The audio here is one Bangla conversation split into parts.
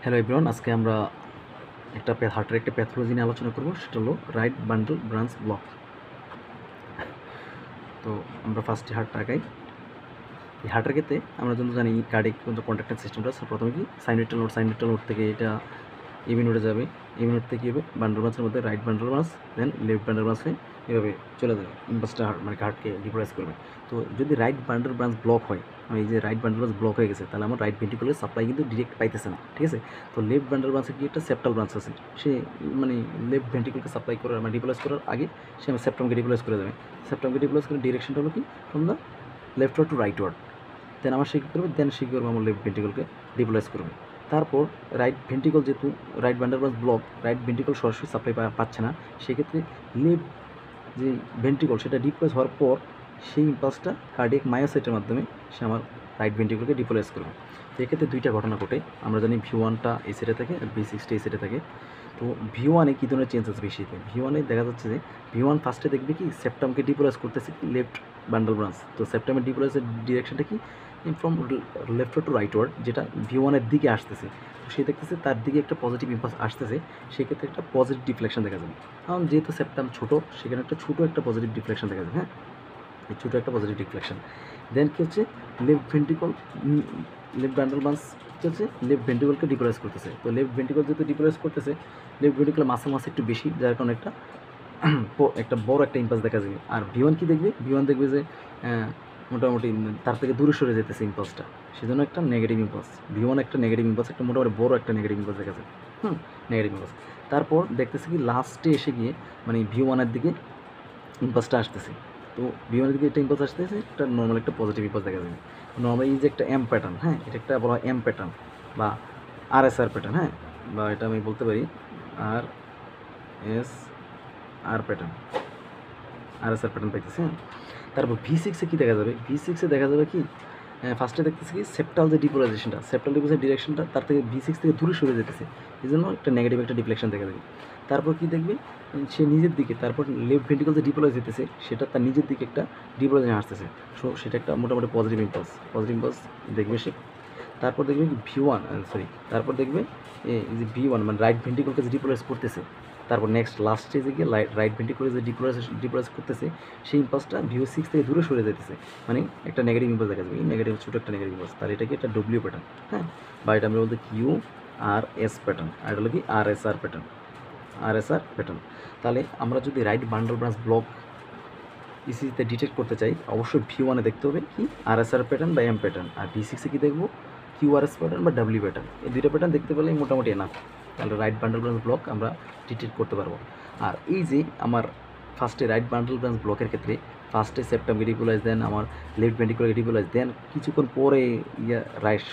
হ্যালো এভরিওয়ান, আজকে আমরা হার্টের একটা প্যাথোলজি নিয়ে আলোচনা করব। সেটা হলো রাইট বান্ডল ব্রাঞ্চ ব্লক। তো আমরা ফার্স্টে হার্টটা আগাই। এই হার্টের ক্ষেত্রে আমরা যখন জানি কার্ডিক কন্ট্রাক্টার সিস্টেমটা প্রথমে কি সাইনোইটাল নোড থেকে এটা ইবি নোডে যাবে। ইবি নোড থেকে কী হবে, বান্ডল ব্রাঞ্চের মধ্যে রাইট বান্ডল ব্রাঞ্চ, দেন লেফট বান্ডল ব্রাঞ্চ হয়ে এভাবে চলে যাবে, ইম্পালসটা মানে হার্টকে ডিপ্রেস করবে। তো যদি রাইট বান্ডল ব্রাঞ্চ ব্লক হয়, এই যে রাইট বান্ডল ব্রাঞ্চ ব্লক হয়ে গেছে, তাহলে আমার রাইট ভেন্ট্রিকুলার সাপ্লাই কিন্তু ডিরেক্ট পাইতেছে না, ঠিক আছে। তো লেফট বান্ডল ব্রাঞ্চে কি একটা সেপ্টাল ব্রাঞ্চ আছে, সে মানে লেফট ভেন্ট্রিকুলকে সাপ্লাই করার মানে ডিপ্লেস করার আগে সে আমার সেপ্টামকে ডিপ্লেস করে দেবে। সেপ্টামকে ডিপ্লেস করে ডিরেকশনটা হলো কি, from the left ward to right ward. Then আমার সে কী করবে, আমার লেফট ভেন্ট্রিকলকে ডিপ্লেস করবে। তারপর রাইট ভেন্ট্রিকল, যেহেতু right bundle branch block, right ventricle সরাসরি সাপ্লাই পাচ্ছে না, সেক্ষেত্রে লেফট যে ভেন্ট্রিকল সেটা ডিপ্লেস হওয়ার পর সেই ইম্পালসটা কার্ডিয়াক মায়োসাইটের মাধ্যমে সে আমার রাইট ভেন্ট্রিকলকে ডিপ্লেস করবে। তো এক্ষেত্রে দুইটা ঘটনা ঘটে। আমরা জানি V1টা এই সাইডে থাকে আর V6টা এই সাইডে থাকে। তো V1-এ কী ধরনের চেঞ্জ আছে বেশিতে, V1-এ দেখা যাচ্ছে যে V1 ফার্স্টে দেখবে কি সেপ্টামকে ডিপ্লেস করতেছে কি লেফট বান্ডল ব্রাঞ্চ। তো সেপ্টামের ডিপ্লেসের ডিরেকশনটা কি, from left to right word, যেটা V1-এর দিকে আসতেছে। তো সে দেখতেছে তার দিকে একটা পজিটিভ ইম্পালস আসতেছে, সেক্ষেত্রে একটা পজিটিভ ডিফ্লেকশন দেখা যাবে। কারণ যেহেতু সেপ্টাম ছোটো, সেখানে ছোটো একটা পজিটিভ ডিফ্লেকশন দেখা যাবে। হ্যাঁ, এই ছোটো একটা পজিটিভ ডিফ্লেকশন। দেন কী হচ্ছে, left ventricle, left bundle branch কী হচ্ছে, লেফট ভেন্ট্রিকলকে ডিপ্লেস করতেছে। তো লেফট ভেন্ট্রিকল যেহেতু ডিপ্লেস করতেছে, লেফট ভেন্ট্রিকল মাস একটু বেশি, যার কারণে একটা বড় একটা ইম্পালস দেখা যাবে। আর V1 কি দেখবে, V1 দেখবে যে মোটামুটি তার থেকে দূরে সরে যেতেছে ইম্পালসটা, সেজন্য একটা নেগেটিভ ইম্পালস। V1 একটা নেগেটিভ ইম্পালস, একটা মোটামুটি বড় একটা নেগেটিভ ইম্পালস দেখা যাবে। Negative impulse. তারপর দেখতেছে কি লাস্টে এসে গিয়ে মানে V1-এর দিকে ইম্পালসটা আসতেছে। তো V1-এর দিকে একটা ইম্পালস আসতেছে, একটা নর্মাল একটা পজিটিভ ইম্পালস দেখা যাবে। নর্মালি এই যে একটা এম প্যাটার্ন, হ্যাঁ, এটা একটা বলা হয় এম প্যাটার্ন বা RSR প্যাটার্ন, হ্যাঁ, বা এটা আমি বলতে পারি RSR প্যাটার্ন, RSR প্যাটার্ন পাইতেছি। হ্যাঁ, তারপর V6-এ কী দেখা যাবে, V6-এ দেখা যাবে কি, ফার্স্টে দেখতেছি কি সেপ্টাল যে ডিপোলাইজেশনটা, সেপ্টাল ডিপোলাইজেশন ডিরেকশনটা তার থেকে V6 থেকে দূরে সরে যেতেছে, এই জন্য একটা নেগেটিভ একটা ডিফ্লেকশন দেখা যাবে। তারপর কি দেখবে, সে নিজের দিকে, তারপর লেফট ভেন্ট্রিকল যে ডিপোলাইজ যেতেছে, সেটা তার নিজের দিকে একটা ডিপোলাইজেশন আসতেছে। সো সেটা একটা মোটামুটি পজিটিভ ইম্পালস দেখবে সে। তারপর দেখবে তারপর দেখবে এই যে V1 মানে রাইট ভেন্ট্রিকলকে যে ডিপোলাইজ করতেছে, তারপর লাস্ট স্টেজে গিয়ে রাইট ভেন্ট্রিকলে যে ডিপোলাইজ করতেছে, সেই ইম্পালসটা V6 থেকে দূরে সরে যেতেছে, মানে একটা নেগেটিভ ইম্পালস দেখা যাবে। এই নেগেটিভ ছোটো একটা নেগেটিভ ইম্পালস, তার এটাকে একটা W প্যাটার্ন, হ্যাঁ, বা এটা আমরা বলতে QRS প্যাটার্ন, আর এটা হলো কি RSR প্যাটার্ন। তাহলে আমরা যদি রাইট বান্ডল ব্রাঞ্চ ব্লক ইসিজিতে ডিটেক্ট করতে চাই, অবশ্যই V1-এ দেখতে হবে কি RSR প্যাটার্ন বা M প্যাটার্ন, আর V6-এ কি দেখবো QRS প্যাটার্ন বা W প্যাটার্ন। এই দুইটা প্যাটার্ন দেখতে পেলেই মোটামুটি এনাফ, তাহলে রাইট বান্ডল ব্রাঞ্চ ব্লক আমরা ডিটেক্ট করতে পারবো। আর এই যে আমার ফার্স্টে রাইট বান্ডল ব্রাঞ্চ ব্লকের ক্ষেত্রে ফার্স্টে সেপ্টামকে ডিপোলাইজ, দেন আমার লেফট ভেন্ট্রিকলকে ডিপোলাইজ, দেন কিছুক্ষণ পরে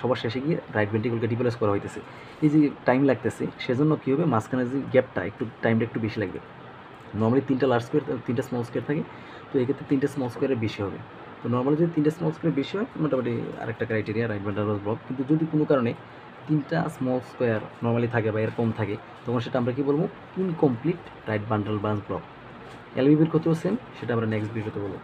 সবার শেষে গিয়ে রাইট ভেন্ট্রিকলকে ডিপোলাইজ করা হইতেছে। এই যে টাইম লাগতেছে, সেজন্য কী হবে, মাঝখানে যে গ্যাপটা টাইমটা একটু বেশি লাগবে। নর্মালি 3টা লার্জ স্কোয়ার, 3টা স্মল স্কোয়ার থাকে, তো এক্ষেত্রে 3টে স্মল স্কোয়ারের বেশি হবে। তো নর্মালি যদি 3টে স্মল স্কোয়ার বেশি হয়, মোটামুটি আরেকটা ক্রাইটেরিয়া রাইট বান্ডল ব্লক। কিন্তু যদি কোনো কারণে 3টা স্মল স্কোয়ার নর্মালি থাকে বা এর কম থাকে, তখন সেটা আমরা কী বলবো, incomplete right bundle branch block. LVB-র ক্ষেত্রেও সেম, সেটা আমরা নেক্সট ভিডিওতে বলবো।